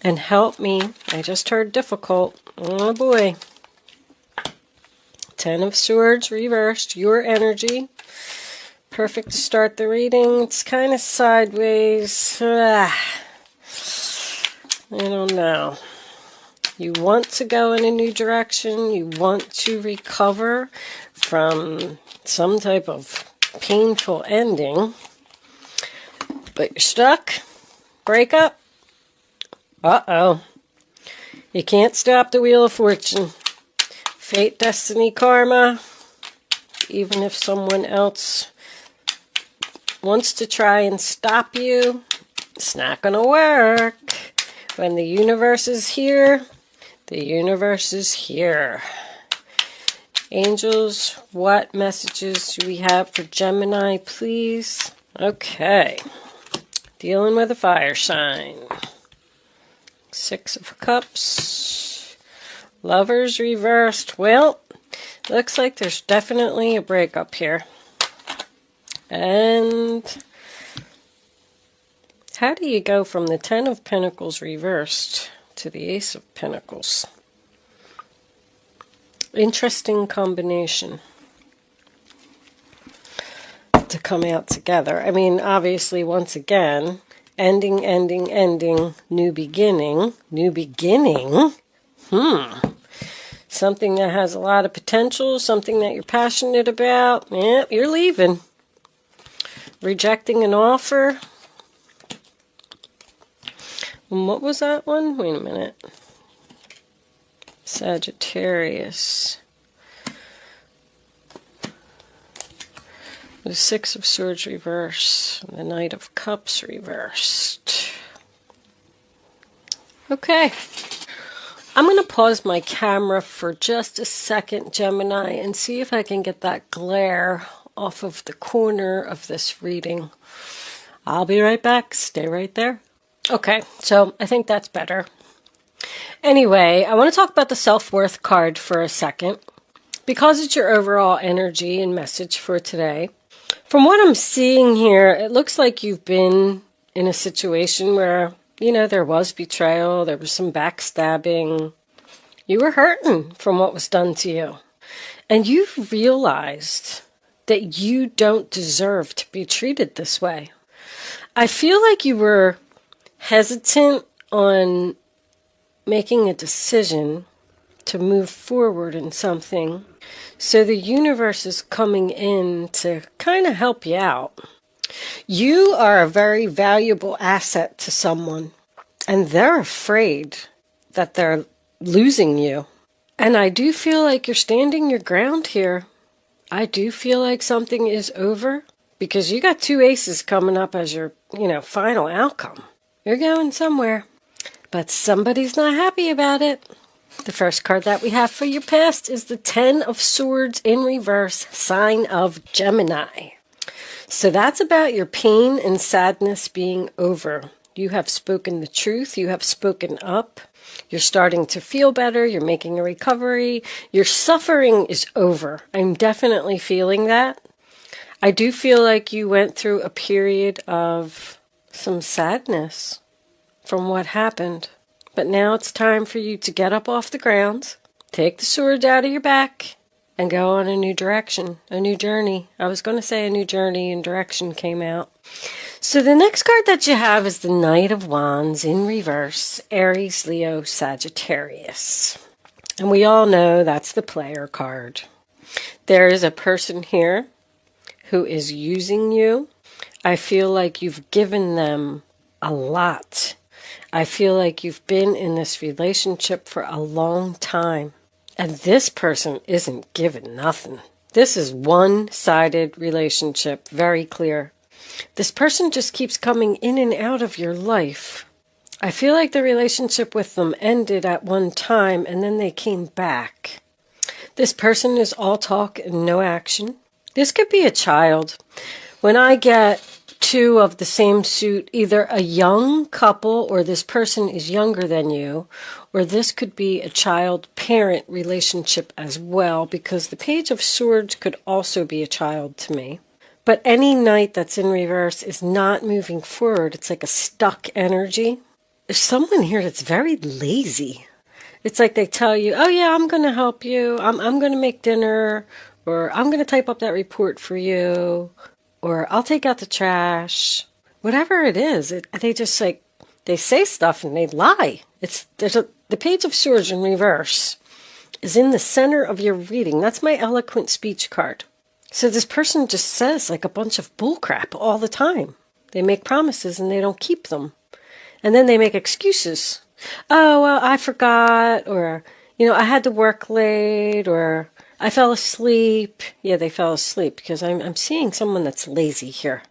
and help me. I just heard difficult. Oh boy. 10 of Swords reversed. Your energy. Perfect to start the reading. It's kind of sideways. I don't know. You want to go in a new direction. You want to recover from some type of painful ending. But you're stuck. Breakup. Uh-oh. You can't stop the Wheel of Fortune. Fate, destiny, karma. Even if someone else wants to try and stop you, it's not going to work. When the universe is here, the universe is here. Angels, what messages do we have for Gemini, please? Okay. Dealing with a fire sign. 6 of Cups. Lovers reversed. Well, looks like there's definitely a breakup here. And how do you go from the 10 of Pentacles reversed to the Ace of Pentacles? Interesting combination to come out together. I mean, obviously, once again, ending, ending, ending, new beginning. New beginning? Something that has a lot of potential, something that you're passionate about. Yeah, you're leaving. Rejecting an offer. And what was that one? Wait a minute. Sagittarius. The 6 of Swords reversed. The Knight of Cups reversed. Okay. I'm going to pause my camera for just a second, Gemini, and see if I can get that glare off of the corner of this reading. I'll be right back. Stay right there. Okay, so I think that's better. Anyway, I want to talk about the self-worth card for a second, because it's your overall energy and message for today. From what I'm seeing here, it looks like you've been in a situation where, you know, there was betrayal, there was some backstabbing. You were hurting from what was done to you. And you've realized that you don't deserve to be treated this way. I feel like you were hesitant on making a decision to move forward in something. So the universe is coming in to kind of help you out. You are a very valuable asset to someone, and they're afraid that they're losing you. And I do feel like you're standing your ground here. I do feel like something is over, because you got 2 aces coming up as your, final outcome. You're going somewhere, but somebody's not happy about it. The first card that we have for your past is the 10 of Swords in reverse, sign of Gemini. So that's about your pain and sadness being over. You have spoken the truth. You have spoken up. You're starting to feel better. You're making a recovery. Your suffering is over. I'm definitely feeling that. I do feel like you went through a period of some sadness from what happened. But now it's time for you to get up off the ground, take the swords out of your back, and go on a new direction, a new journey. I was going to say a new journey, and direction came out. So the next card that you have is the Knight of Wands in reverse, Aries, Leo, Sagittarius. And we all know that's the player card. There is a person here who is using you. I feel like you've given them a lot. I feel like you've been in this relationship for a long time. And this person isn't giving nothing. This is one-sided relationship, very clear. This person just keeps coming in and out of your life. I feel like the relationship with them ended at one time and then they came back. This person is all talk and no action. This could be a child. When I get 2 of the same suit, either a young couple or this person is younger than you, or this could be a child-parent relationship as well, because the Page of Swords could also be a child to me. But any knight that's in reverse is not moving forward. It's like a stuck energy. there's someone here that's very lazy. It's like they tell you, oh yeah, I'm going to help you. I'm going to make dinner, or I'm going to type up that report for you, or I'll take out the trash. Whatever it is, they just like, they say stuff and they lie. The Page of Swords in reverse is in the center of your reading. That's my eloquent speech card. So this person just says like a bunch of bullcrap all the time. They make promises and they don't keep them. And then they make excuses. Oh, well, I forgot, or, I had to work late, or I fell asleep. Yeah, they fell asleep because I'm seeing someone that's lazy here.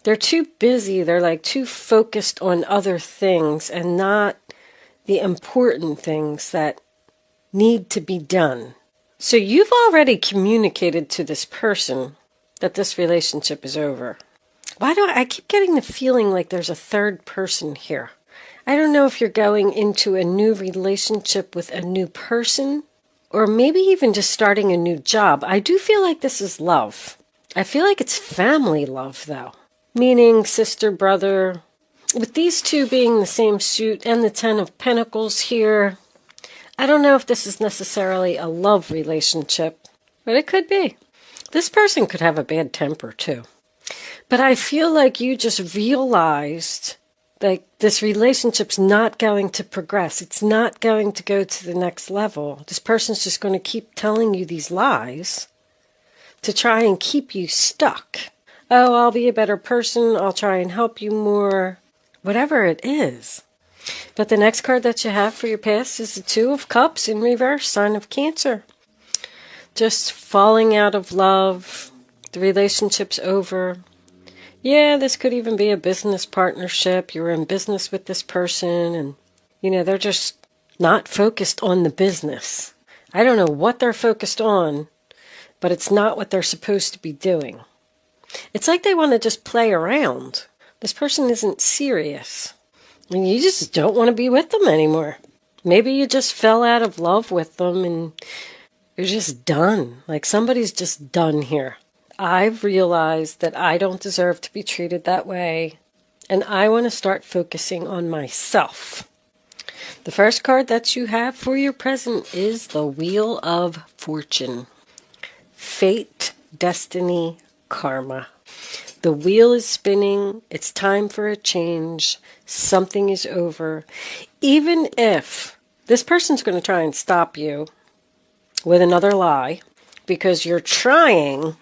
They're too busy. They're like too focused on other things and not the important things that need to be done. So you've already communicated to this person that this relationship is over. Why do I keep getting the feeling like there's a third person here? I don't know if you're going into a new relationship with a new person, or maybe even just starting a new job. I do feel like this is love. I feel like it's family love, though. Meaning sister, brother. With these two being the same suit and the Ten of Pentacles here, I don't know if this is necessarily a love relationship, but it could be. This person could have a bad temper, too. But I feel like you just realized that this relationship's not going to progress. It's not going to go to the next level. This person's just going to keep telling you these lies to try and keep you stuck. Oh, I'll be a better person. I'll try and help you more. Whatever it is. But the next card that you have for your past is the Two of Cups in reverse, sign of Cancer. Just falling out of love. The relationship's over. Yeah, this could even be a business partnership. You're in business with this person and, they're just not focused on the business. I don't know what they're focused on, but it's not what they're supposed to be doing. It's like they want to just play around. This person isn't serious. And you just don't want to be with them anymore. Maybe you just fell out of love with them and you're just done. Like somebody's just done here. I've realized that I don't deserve to be treated that way, and I want to start focusing on myself. The first card that you have for your present is the Wheel of Fortune. Fate, destiny, karma. The wheel is spinning. It's time for a change. Something is over. Even if this person's going to try and stop you with another lie, because you're trying,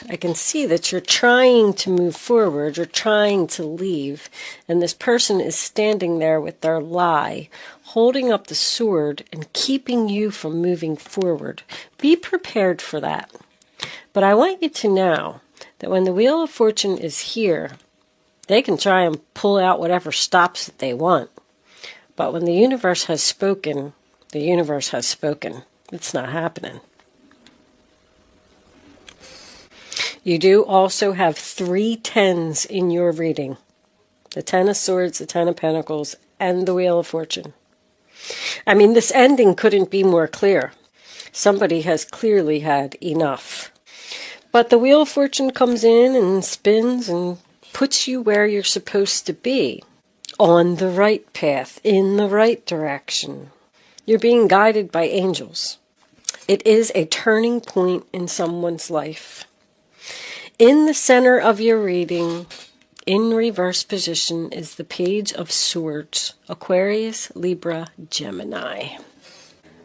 I can see that you're trying to move forward, you're trying to leave, and this person is standing there with their lie, holding up the sword and keeping you from moving forward. Be prepared for that. But I want you to know that when the Wheel of Fortune is here, they can try and pull out whatever stops that they want. But when the universe has spoken, the universe has spoken. It's not happening. You do also have 3 tens in your reading. The Ten of Swords, the Ten of Pentacles, and the Wheel of Fortune. I mean, this ending couldn't be more clear. Somebody has clearly had enough. But the Wheel of Fortune comes in and spins and puts you where you're supposed to be. On the right path, in the right direction. You're being guided by angels. It is a turning point in someone's life. In the center of your reading, in reverse position, is the Page of Swords, Aquarius, Libra, Gemini.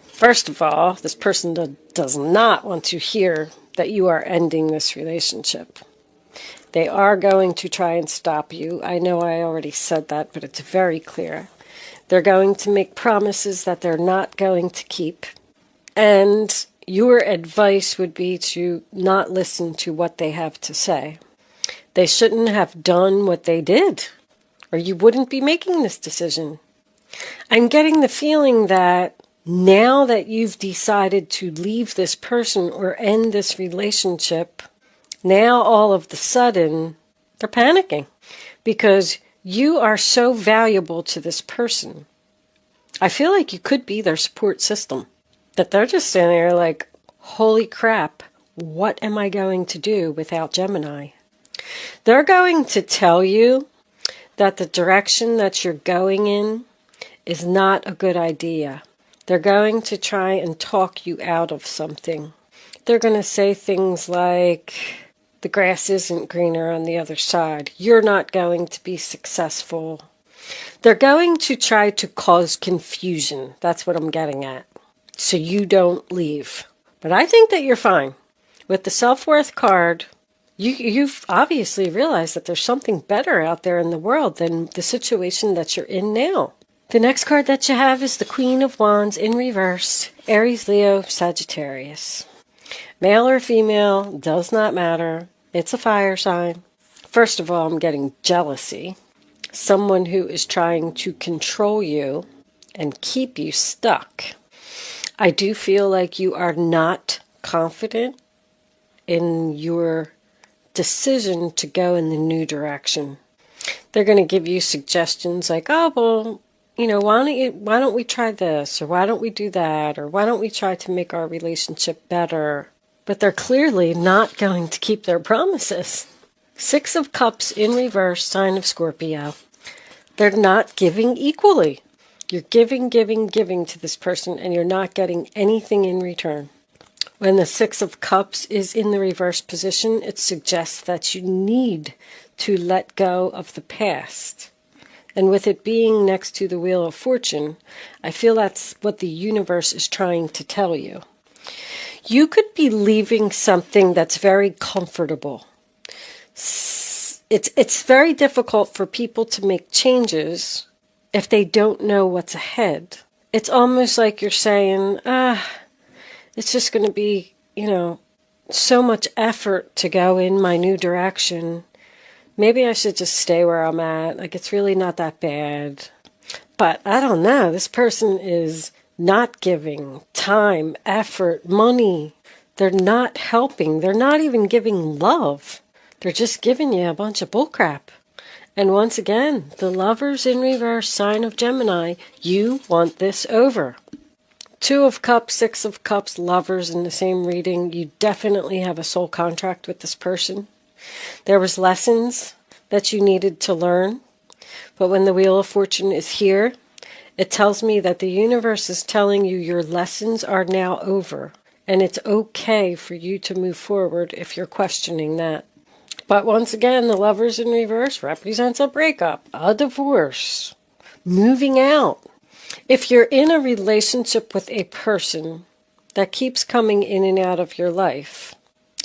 First of all, this person does not want to hear that you are ending this relationship. They are going to try and stop you. I know I already said that, but it's very clear. They're going to make promises that they're not going to keep. And your advice would be to not listen to what they have to say. They shouldn't have done what they did, or you wouldn't be making this decision. I'm getting the feeling that now that you've decided to leave this person or end this relationship, now all of the sudden they're panicking because you are so valuable to this person. I feel like you could be their support system. That they're just sitting there like, holy crap, what am I going to do without Gemini? They're going to tell you that the direction that you're going in is not a good idea. They're going to try and talk you out of something. They're going to say things like, the grass isn't greener on the other side. You're not going to be successful. They're going to try to cause confusion. That's what I'm getting at. So you don't leave. But I think that you're fine. With the self-worth card, you've obviously realized that there's something better out there in the world than the situation that you're in now. The next card that you have is the Queen of Wands in reverse, Aries, Leo, Sagittarius. Male or female, does not matter. It's a fire sign. First of all, I'm getting jealousy. Someone who is trying to control you and keep you stuck. I do feel like you are not confident in your decision to go in the new direction. They're going to give you suggestions like, oh, well, why don't we try this, or why don't we do that, or why don't we try to make our relationship better? But they're clearly not going to keep their promises. Six of Cups in reverse, sign of Scorpio. They're not giving equally. You're giving to this person, and you're not getting anything in return. When the Six of Cups is in the reverse position, it suggests that you need to let go of the past. And with it being next to the Wheel of Fortune, I feel that's what the universe is trying to tell you. You could be leaving something that's very comfortable. It's very difficult for people to make changes if they don't know what's ahead. It's almost like you're saying, it's just going to be, so much effort to go in my new direction. Maybe I should just stay where I'm at. Like, it's really not that bad. But I don't know. This person is not giving time, effort, money. They're not helping. They're not even giving love. They're just giving you a bunch of bullcrap. And once again, the Lovers in reverse, sign of Gemini, you want this over. Two of Cups, Six of Cups, Lovers in the same reading. You definitely have a soul contract with this person. There was lessons that you needed to learn. But when the Wheel of Fortune is here, it tells me that the universe is telling you your lessons are now over. And it's okay for you to move forward if you're questioning that. But once again, the Lovers in reverse represents a breakup, a divorce, moving out. If you're in a relationship with a person that keeps coming in and out of your life,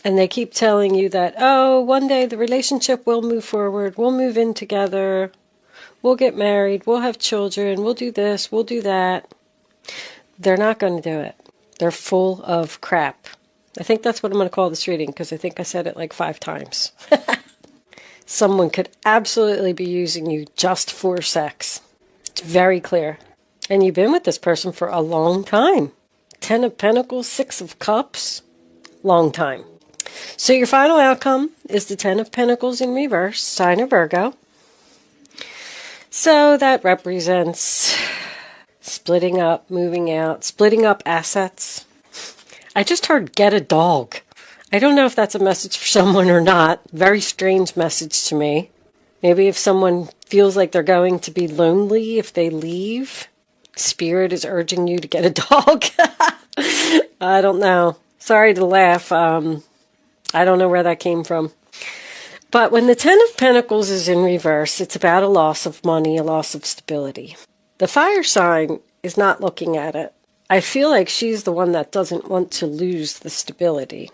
and they keep telling you that, oh, one day the relationship will move forward, we'll move in together, we'll get married, we'll have children, we'll do this, we'll do that, they're not going to do it. They're full of crap. I think that's what I'm going to call this reading, because I think I said it like 5 times. Someone could absolutely be using you just for sex. It's very clear. And you've been with this person for a long time. 10 of Pentacles, 6 of Cups, long time. So your final outcome is the 10 of Pentacles in reverse, sign of Virgo. So that represents splitting up, moving out, splitting up assets. I just heard get a dog. I don't know if that's a message for someone or not. Very strange message to me. Maybe if someone feels like they're going to be lonely if they leave, Spirit is urging you to get a dog. I don't know. Sorry to laugh. I don't know where that came from. But when the 10 of Pentacles is in reverse, it's about a loss of money, a loss of stability. The fire sign is not looking at it. I feel like she's the one that doesn't want to lose the stability,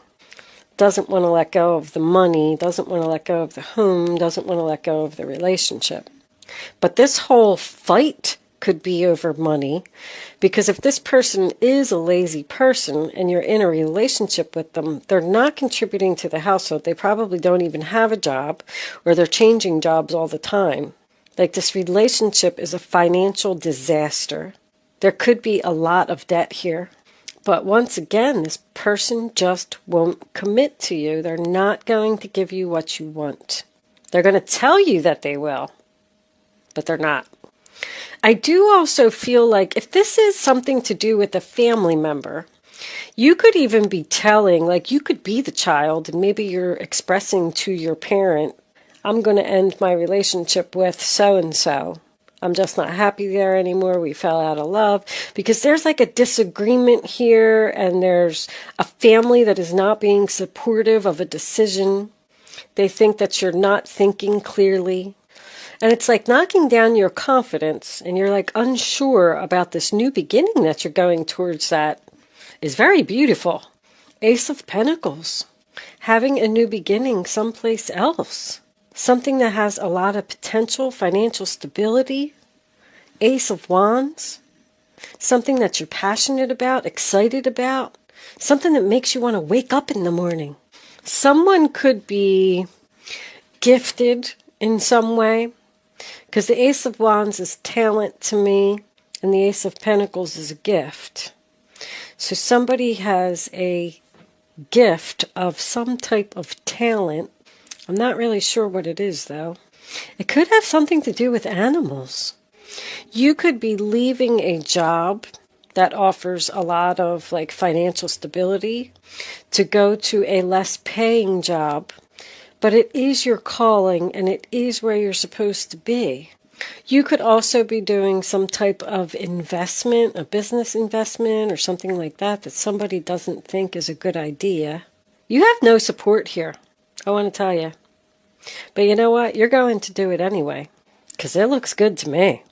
doesn't want to let go of the money, doesn't want to let go of the home, doesn't want to let go of the relationship. But this whole fight could be over money, because if this person is a lazy person and you're in a relationship with them, they're not contributing to the household. They probably don't even have a job, or they're changing jobs all the time. Like, this relationship is a financial disaster. There could be a lot of debt here. But once again, this person just won't commit to you. They're not going to give you what you want. They're going to tell you that they will, but they're not. I do also feel like if this is something to do with a family member, you could even be telling, like, you could be the child and maybe you're expressing to your parent, I'm going to end my relationship with so-and-so. I'm just not happy there anymore. We fell out of love. Because there's like a disagreement here, and there's a family that is not being supportive of a decision. They think that you're not thinking clearly. And it's like knocking down your confidence, and you're like unsure about this new beginning that you're going towards that is very beautiful. Ace of Pentacles. Having a new beginning someplace else. Something that has a lot of potential, financial stability. Ace of Wands. Something that you're passionate about, excited about. Something that makes you want to wake up in the morning. Someone could be gifted in some way. Because the Ace of Wands is talent to me. And the Ace of Pentacles is a gift. So somebody has a gift of some type of talent. I'm not really sure what it is, though. It could have something to do with animals. You could be leaving a job that offers a lot of like financial stability to go to a less paying job, but it is your calling and it is where you're supposed to be. You could also be doing some type of investment, a business investment or something like that that somebody doesn't think is a good idea. You have no support here, I want to tell you. But you know what? You're going to do it anyway, because it looks good to me.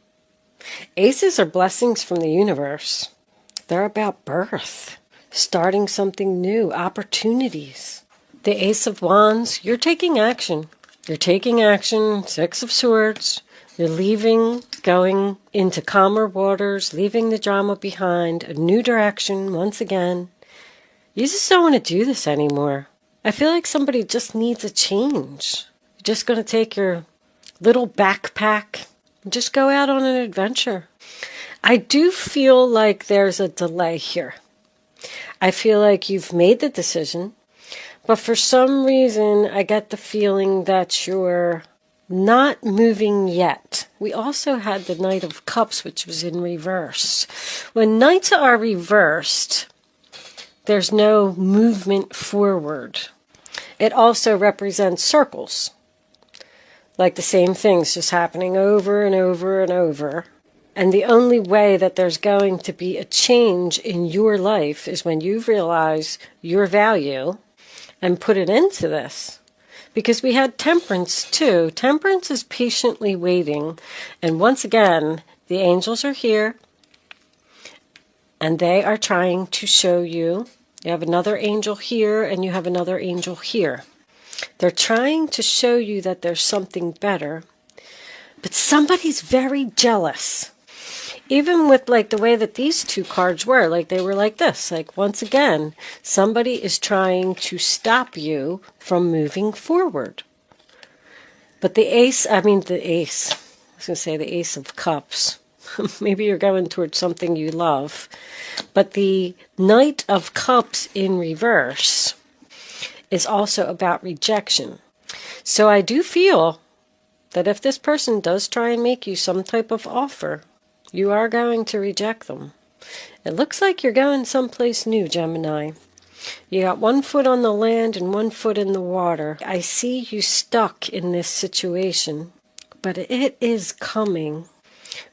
Aces are blessings from the universe. They're about birth, starting something new, opportunities. The Ace of Wands, you're taking action. You're taking action, Six of Swords. You're leaving, going into calmer waters, leaving the drama behind, a new direction once again. You just don't want to do this anymore. I feel like somebody just needs a change. You're just going to take your little backpack and just go out on an adventure. I do feel like there's a delay here. I feel like you've made the decision, but for some reason I get the feeling that you're not moving yet. We also had the Knight of Cups, which was in reverse. When Knights are reversed, there's no movement forward. It also represents circles. Like the same things just happening over and over and over. And the only way that there's going to be a change in your life is when you realize your value and put it into this. Because we had Temperance too. Temperance is patiently waiting. And once again, the angels are here. And they are trying to show you. You have another angel here and you have another angel here. They're trying to show you that there's something better. But somebody's very jealous. Even with like the way that these two cards were, like they were like this. Like once again, somebody is trying to stop you from moving forward. But the Ace of Cups. Maybe you're going towards something you love. But the Knight of Cups in reverse is also about rejection. So I do feel that if this person does try and make you some type of offer, you are going to reject them. It looks like you're going someplace new, Gemini. You got 1 foot on the land and 1 foot in the water. I see you stuck in this situation, but it is coming.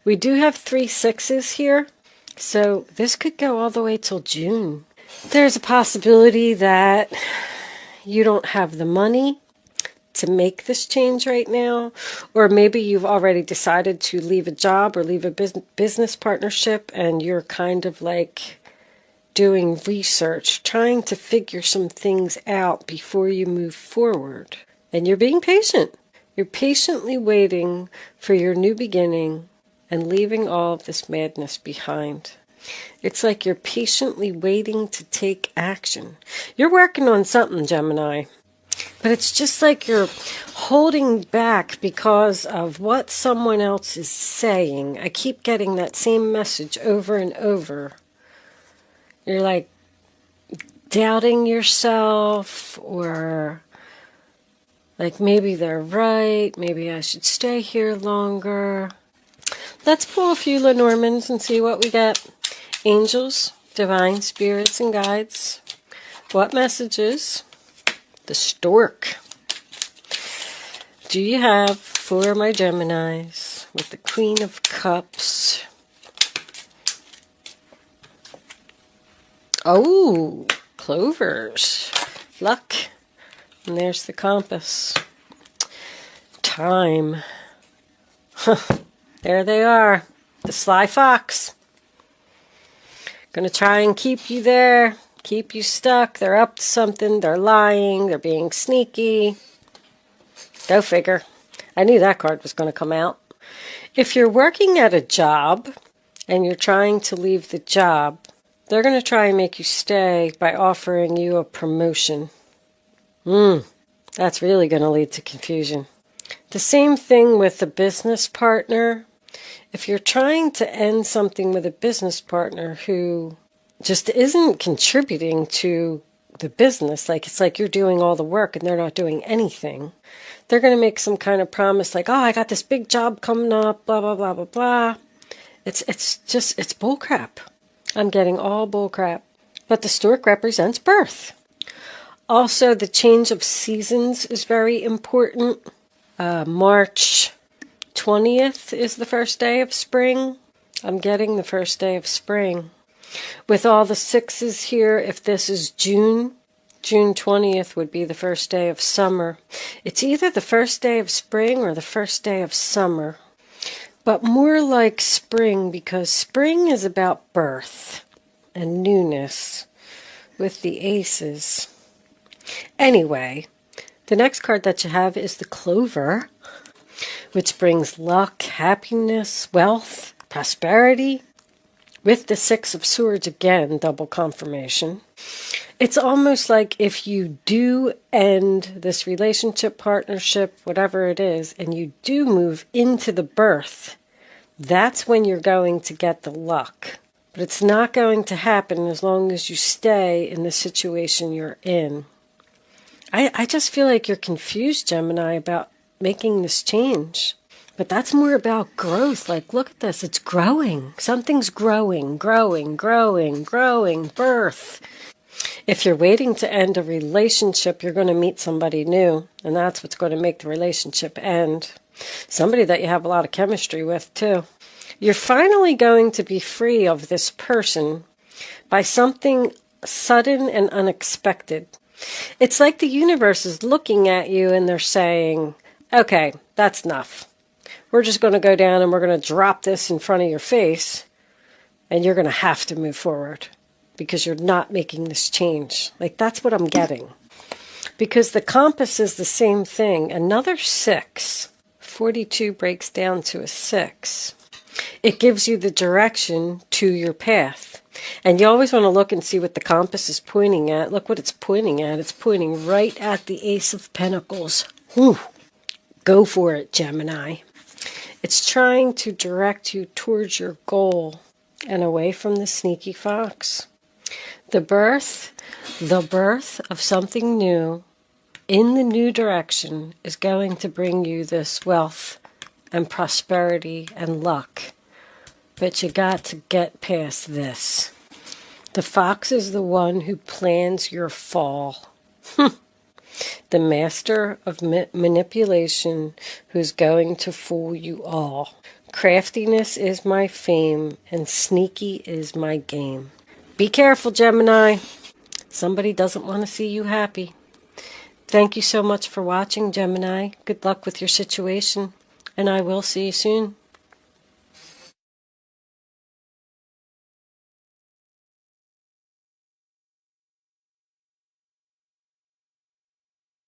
We do have 3 sixes here, so this could go all the way till June. There's a possibility that you don't have the money to make this change right now, or maybe you've already decided to leave a job or leave a business partnership and you're kind of like doing research, trying to figure some things out before you move forward. And you're being patient. You're patiently waiting for your new beginning and leaving all of this madness behind. It's like you're patiently waiting to take action. You're working on something, Gemini. But it's just like you're holding back because of what someone else is saying. I keep getting that same message over and over. You're like doubting yourself, or like maybe they're right, maybe I should stay here longer. Let's pull a few Lenormands and see what we get. Angels, divine spirits, and guides. What messages? The stork. Do you have for my Geminis? with the Queen of Cups. Oh, clovers. Luck. And there's the compass. Time. There they are. The sly fox. Gonna try and keep you there. Keep you stuck. They're up to something. They're lying. They're being sneaky. Go figure. I knew that card was going to come out. If you're working at a job and you're trying to leave the job, they're going to try and make you stay by offering you a promotion. That's really going to lead to confusion. The same thing with a business partner. If you're trying to end something with a business partner who just isn't contributing to the business, like it's like you're doing all the work and they're not doing anything, they're going to make some kind of promise like, oh, I got this big job coming up, blah, blah, blah, blah, blah. It's bullcrap. I'm getting all bullcrap. But the stork represents birth. Also, the change of seasons is very important. March 20th is the first day of spring. I'm getting the first day of spring. With all the sixes here, if this is June 20th would be the first day of summer. It's either the first day of spring or the first day of summer. But more like spring, because spring is about birth and newness with the aces. Anyway, the next card that you have is the clover, which brings luck, happiness, wealth, prosperity. With the Six of Swords, again, double confirmation. It's almost like if you do end this relationship, partnership, whatever it is, and you do move into the birth, that's when you're going to get the luck. But it's not going to happen as long as you stay in the situation you're in. I just feel like you're confused, Gemini, about making this change. But that's more about growth. Like, look at this. It's growing. Something's growing, birth. If you're waiting to end a relationship, you're going to meet somebody new. And that's what's going to make the relationship end. Somebody that you have a lot of chemistry with, too. You're finally going to be free of this person by something sudden and unexpected. It's like the universe is looking at you and they're saying, okay, that's enough. We're just going to go down and we're going to drop this in front of your face, and you're going to have to move forward because you're not making this change. Like, that's what I'm getting. Because the compass is the same thing. Another 6. 42 breaks down to a 6. It gives you the direction to your path. And you always want to look and see what the compass is pointing at. Look what it's pointing at. It's pointing right at the Ace of Pentacles. Whew. Go for it, Gemini. It's trying to direct you towards your goal and away from the sneaky fox. The birth of something new in the new direction is going to bring you this wealth and prosperity and luck. But you got to get past this. The fox is the one who plans your fall. The master of manipulation who's going to fool you all. Craftiness is my fame and sneaky is my game. Be careful, Gemini. Somebody doesn't want to see you happy. Thank you so much for watching, Gemini. Good luck with your situation, and I will see you soon.